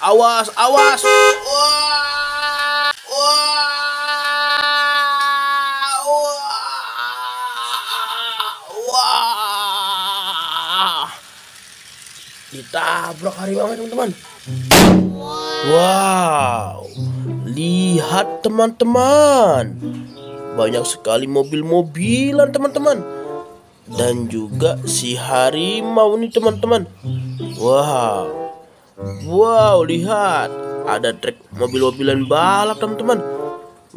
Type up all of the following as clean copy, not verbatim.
Awas, awas. Wah, wah. Ditabrak harimau, teman-teman. Wow, lihat teman-teman, banyak sekali mobil-mobilan teman-teman, dan juga si harimau nih teman-teman. Wow, wow, lihat, ada trek mobil-mobilan balap teman-teman.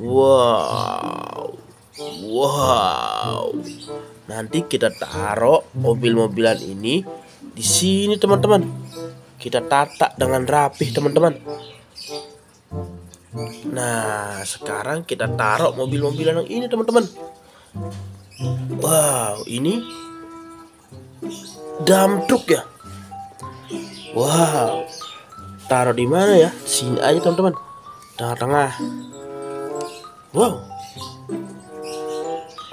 Wow, wow. Nanti kita taruh mobil-mobilan ini di sini teman-teman. Kita tata dengan rapih teman-teman. Nah, sekarang kita taruh mobil-mobilan yang ini teman-teman. Wow, ini dump truck ya. Wow, taruh di mana ya? Sini aja teman-teman, tengah-tengah. Wow,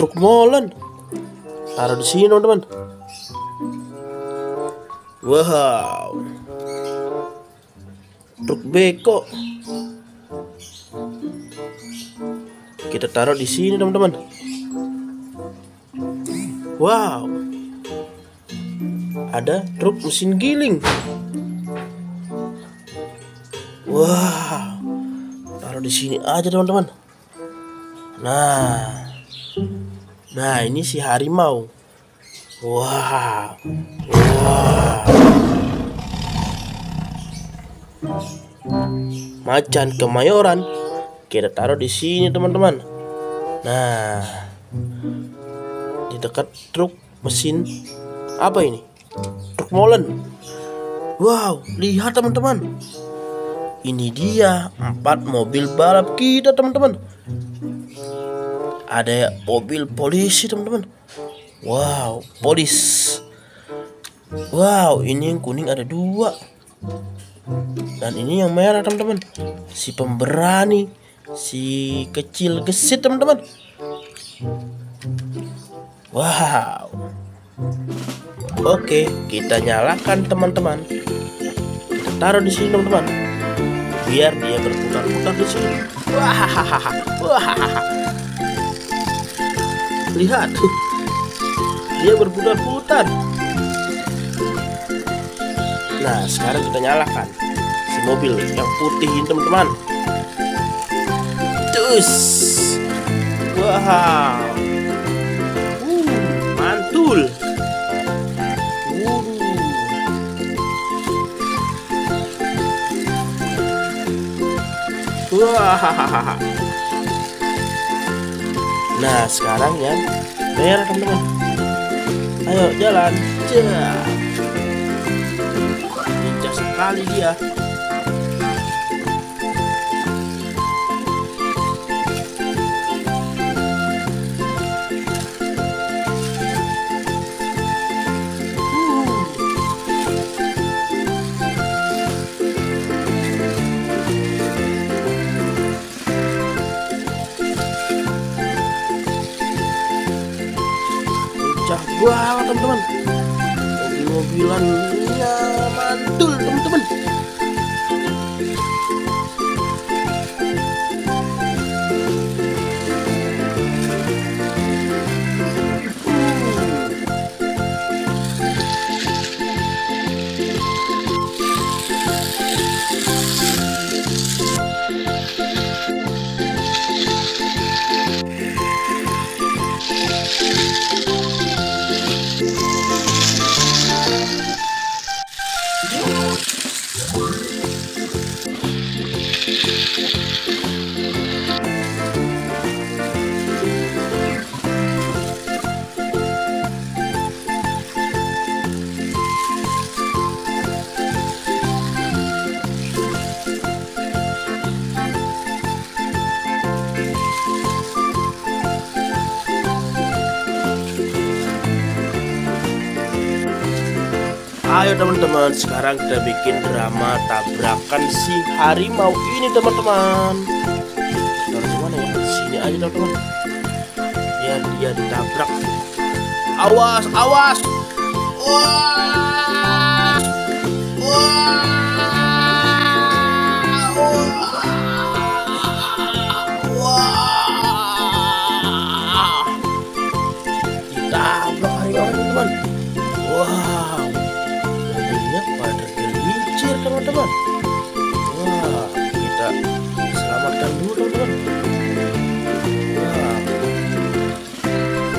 truk molen, taruh di sini teman-teman. Wow, truk beko kita taruh di sini teman-teman. Wow, ada truk mesin giling. Wow, taruh di sini aja teman-teman. Nah, ini si harimau. Wow, wow. Macan Kemayoran kita taruh di sini teman-teman. Nah, di dekat truk mesin apa ini? Truk molen. Wow, lihat teman-teman. Ini dia 4 mobil balap kita teman-teman. Ada mobil polisi teman-teman. Wow, polis. Wow, ini yang kuning ada 2. Dan ini yang merah teman-teman, si pemberani, si kecil gesit teman-teman. Wow. Oke, kita nyalakan teman-teman. Kita taruh di sini teman-teman, biar dia berputar-putar di sini. Wahahaha. Lihat, dia berputar-putar. Nah, sekarang kita nyalakan si mobil yang putih ini teman-teman. Terus, wow, mantul. Wah. Nah, sekarang yang merah teman-teman. Ayo jalan. Lincah sekali dia. Lincah banget teman-teman. Mobil-mobilannya mantul teman-teman. Ayo teman-teman, sekarang kita bikin drama tabrakan si harimau ini teman-teman. Taruh di mana ya? Sini aja teman-teman, biar dia ditabrak. Awas, awas. Wah, wah. teman-teman. Wah, kita selamatkan dulu teman-teman. Wah,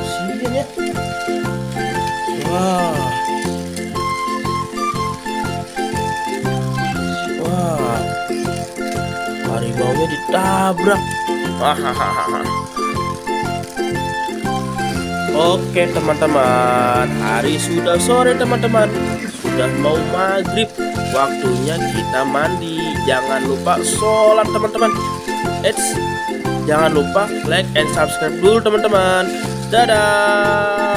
sini ya. Wah, wah, harimaunya ditabrak. Hahaha. Oke teman-teman, hari sudah sore teman-teman, sudah mau maghrib, waktunya kita mandi. Jangan lupa sholat teman-teman. Jangan lupa like and subscribe dulu teman-teman. Dadah.